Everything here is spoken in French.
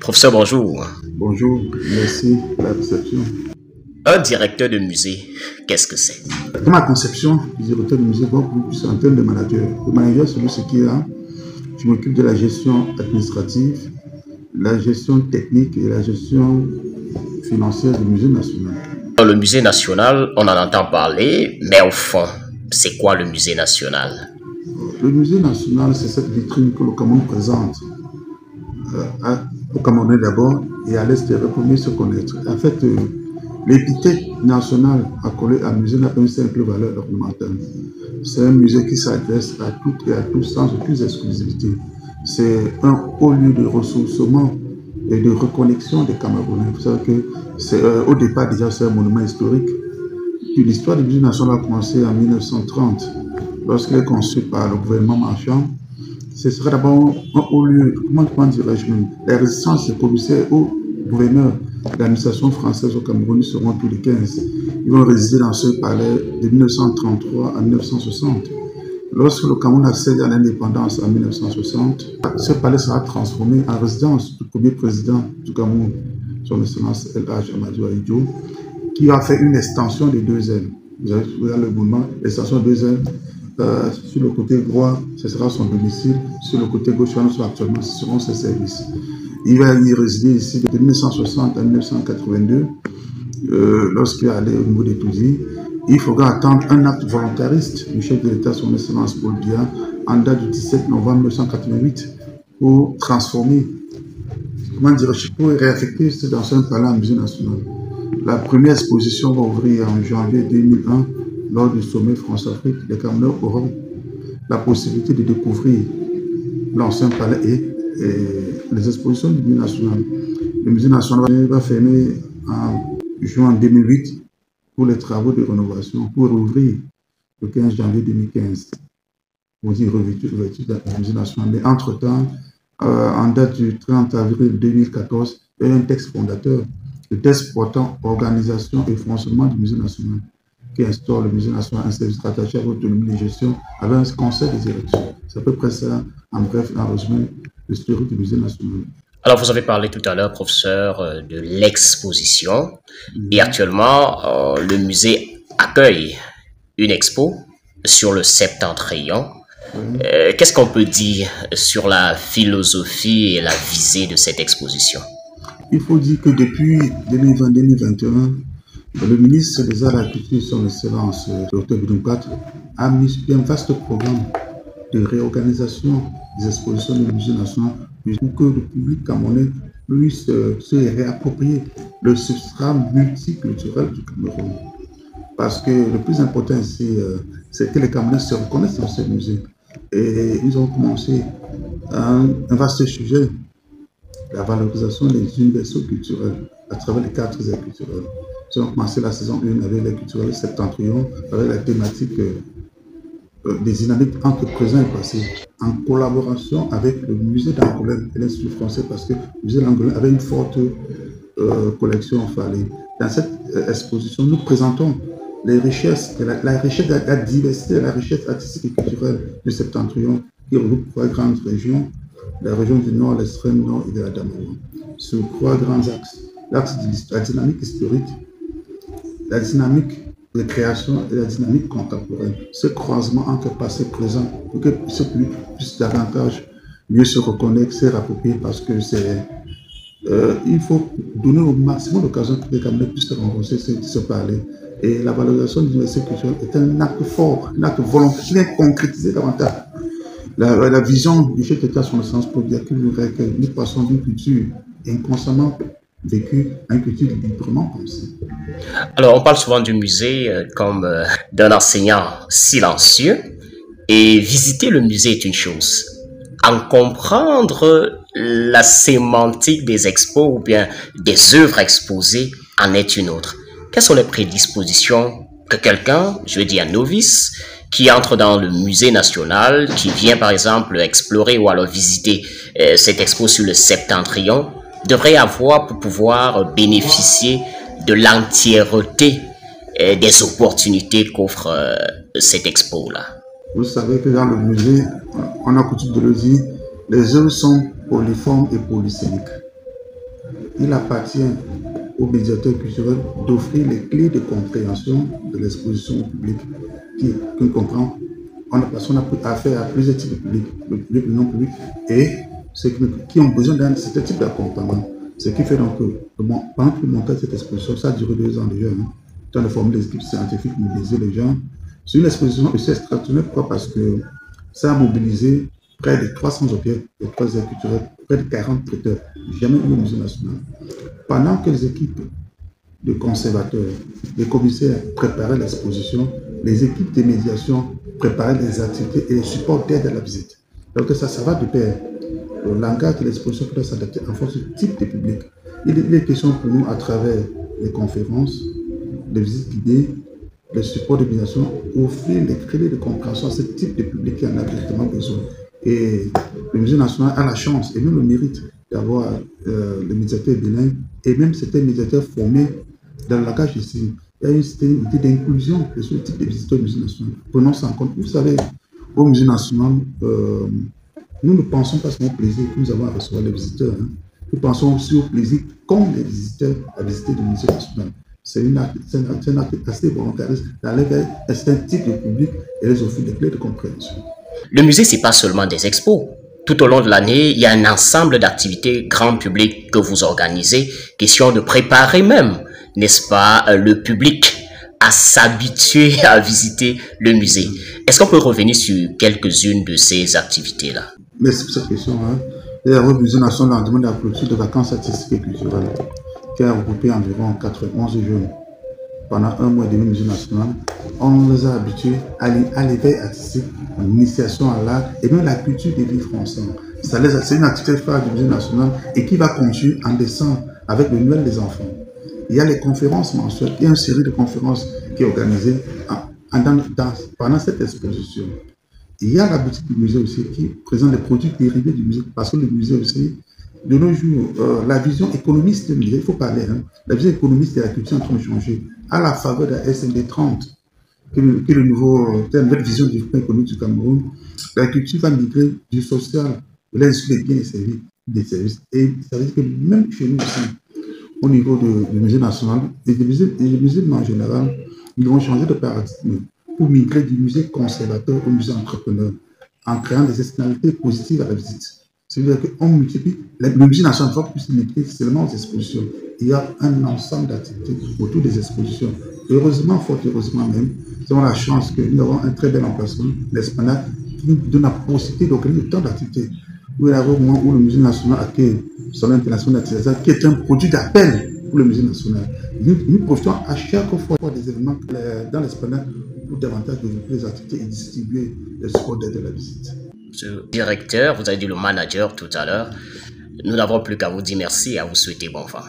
Professeur, bonjour. Bonjour, merci pour la réception. Un directeur de musée, qu'est-ce que c'est? Dans ma conception, le directeur de musée va beaucoup plus en termes de manager. Le manager, c'est ce qui est là. Je m'occupe de la gestion administrative, la gestion technique et la gestion financière du musée national. Dans le musée national, on en entend parler, mais au fond, c'est quoi le musée national? Le musée national, c'est cette vitrine que le Cameroun présente au Cameroun d'abord et à l'extérieur pour mieux se connaître. En fait, l'épithète nationale accolée à musée n'a pas une simple valeur ornementale. C'est un musée qui s'adresse à toutes et à tous sans aucune exclusivité. C'est un haut lieu de ressourcement et de reconnexion des Camerounais. Vous savez que c'est au départ déjà c'est un monument historique. Puis l'histoire du musée national a commencé en 1930 lorsqu'il est conçu par le gouvernement marchand. Ce sera d'abord un haut lieu, comment dirais-je même, la résistance des commissaires au gouverneur de l'administration française au Cameroun seront tous les 15. Ils vont résider dans ce palais de 1933 à 1960. Lorsque le Cameroun accède à l'indépendance en 1960, ce palais sera transformé en résidence du premier président du Cameroun, son excellence El-Hadj Amadou Ahidjo, qui a fait une extension de 2 ailes. Vous avez le mouvement, l'extension de 2 ailes. Sur le côté droit, ce sera son domicile. Sur le côté gauche, actuellement, ce seront ses services. Il va y résider ici de 1960 à 1982. Lorsqu'il est allé au niveau des Touzi, il faudra attendre un acte volontariste du chef de l'État, son excellence Paul Biya, en date du 17 novembre 1988, pour transformer, pour réaffecter dans un palais en musée national. La première exposition va ouvrir en janvier 2001 lors du sommet France-Afrique. Les Camerounais auront la possibilité de découvrir l'ancien palais et les expositions du musée national. Le musée national va fermer en juin 2008 pour les travaux de rénovation, pour rouvrir le 15 janvier 2015. Pour dire revêture du musée national. Mais entre-temps, en date du 30 avril 2014, il y a un texte fondateur, le texte portant organisation et fonctionnement du musée national, qui instaure le musée national un service rattaché à l'autonomie de gestion avec un conseil de direction. C'est à peu près ça, en bref, en résumé, l'historique du musée national. Alors, vous avez parlé tout à l'heure, professeur, de l'exposition. Et actuellement, le musée accueille une expo sur le septentrion. Qu'est-ce qu'on peut dire sur la philosophie et la visée de cette exposition? Il faut dire que depuis 2020-2021, le ministre des Arts et de la Culture, son excellence, Dr Bidoukat, a mis un vaste programme de réorganisation des expositions du musée national pour que le public camerounais puisse se réapproprier le substrat multiculturel du Cameroun. Parce que le plus important ici, c'est que les Camerounais se reconnaissent dans ce musée. Et ils ont commencé un vaste sujet, la valorisation des universaux culturels à travers les 4 aires culturelles. Ils ont commencé la saison 1 avec les culturels septentrions, avec la thématique des dynamiques entre présent et passé, en collaboration avec le musée d'Angoulême et l'Institut français, parce que le musée d'Angoulême avait une forte collection fallée. Dans cette exposition, nous présentons les richesses, la richesse de la diversité, la richesse artistique et culturelle du septentrion, qui regroupe 3 grandes régions, la région du Nord, l'extrême Nord et de la Damawa, sur 3 grands axes. L'axe de la dynamique historique, la dynamique de création et la dynamique contemporaine. Ce croisement entre passé et présent, pour que ce public puisse davantage mieux se reconnaître, se rapproprier, parce que c'est il faut donner au maximum d'occasions pour que les Camerounais puissent se rencontrer, se parler. Et la valorisation de l'université culturelle est un acte fort, un acte volontaire qui vient concrétiser davantage la vision du chef d'État sur le sens pour dire que nous passons d'une culture inconsciemment vécue à une culture librement pensée. Alors, on parle souvent du musée comme d'un enseignant silencieux. Et visiter le musée est une chose. En comprendre la sémantique des expos ou bien des œuvres exposées en est une autre. Quelles sont les prédispositions que quelqu'un, je veux dire un novice, qui entre dans le musée national, qui vient par exemple explorer ou alors visiter cette expo sur le septentrion, devrait avoir pour pouvoir bénéficier de l'entièreté des opportunités qu'offre cette expo-là? Vous savez que dans le musée, on a coutume de le dire, les œuvres sont polyformes et polysémiques. il appartient aux médiateurs culturels d'offrir les clés de compréhension de l'exposition au public qui comprend, on a affaire à plusieurs types de publics, le public, le non public, et ceux qui ont besoin d'un certain type d'accompagnement. Ce qui fait donc que pendant que le montage de cette exposition, ça a duré 2 ans déjà, hein, temps de former les équipes scientifiques, mobiliser les gens. C'est une exposition aussi extraordinaire, pourquoi? Parce que ça a mobilisé près de 300 objets de 3 heures culturelles, près de 40 traiteurs, jamais eu au musée national. Pendant que les équipes de conservateurs, les commissaires préparaient l'exposition, les équipes de médiation préparaient les activités et les supports d'aide à la visite. Donc ça va de pair. Le langage de l'exposition doit s'adapter en fonction du type de public. Il est question pour nous, à travers les conférences, les visites guidées, les supports de médiation, offrir les clés de compréhension à ce type de public qui en a directement besoin. Et le Musée national a la chance et même le mérite d'avoir le médiateur bilingue et même certains médiateurs formés dans le langage ici. Il y a une idée d'inclusion de ce type de visiteurs au Musée national. Prenons ça en compte. Vous savez, au Musée national, nous ne pensons pas seulement au plaisir que nous avons à recevoir les visiteurs. Hein. Nous pensons aussi au plaisir qu'ont les visiteurs à visiter le Musée national. C'est un acte assez volontariste d'aller vers un certain type de public et les offrir des clés de compréhension. Le musée, c'est pas seulement des expos. Tout au long de l'année, il y a un ensemble d'activités grand public que vous organisez. Question de préparer même, n'est-ce pas, le public à s'habituer à visiter le musée. Est-ce qu'on peut revenir sur quelques-unes de ces activités-là? Merci pour cette question. Hein. Le Musée national demande la clôture de vacances artistiques et culturelles qui a regroupé environ 91 jeunes. Pendant 1 mois et demi au Musée national, on les a habitués à l'éveil artistique, à l'initiation à l'art et même la culture des livres français. C'est une activité phare du Musée national et qui va continuer en décembre avec le Noël des enfants. Il y a les conférences mensuelles, il y a une série de conférences qui est organisée pendant cette exposition. Il y a la boutique du musée aussi qui présente des produits dérivés du musée parce que le musée aussi, de nos jours, la vision économiste du musée, il faut parler, hein, la vision économiste de la culture est en train de changer à la faveur de la SND 30, qui est la nouvelle vision du développement économique du Cameroun. La culture va migrer du social, de l'industrie des biens et des services. Et ça veut dire que même chez nous aussi, au niveau du musée national, et des musées en général, ils vont changer de paradigme pour migrer du musée conservateur au musée entrepreneur, en créant des externalités positives à la visite. C'est-à-dire qu'on multiplie, le musée national ne va plus se limiter seulement aux expositions. Il y a un ensemble d'activités autour des expositions. Heureusement, fort heureusement même, nous avons la chance que nous avons un très bel emplacement, l'Esplanade, qui nous donne la possibilité d'organiser autant d'activités. Vous avez au moment où le musée national accueille son international d'artisanat, qui est un produit d'appel pour le musée national. Nous profitons à chaque fois des événements dans l'Esplanade pour davantage développer les activités et distribuer les supports d'aide à la visite. Monsieur le directeur, vous avez dit le manager tout à l'heure. Nous n'avons plus qu'à vous dire merci et à vous souhaiter bon vent.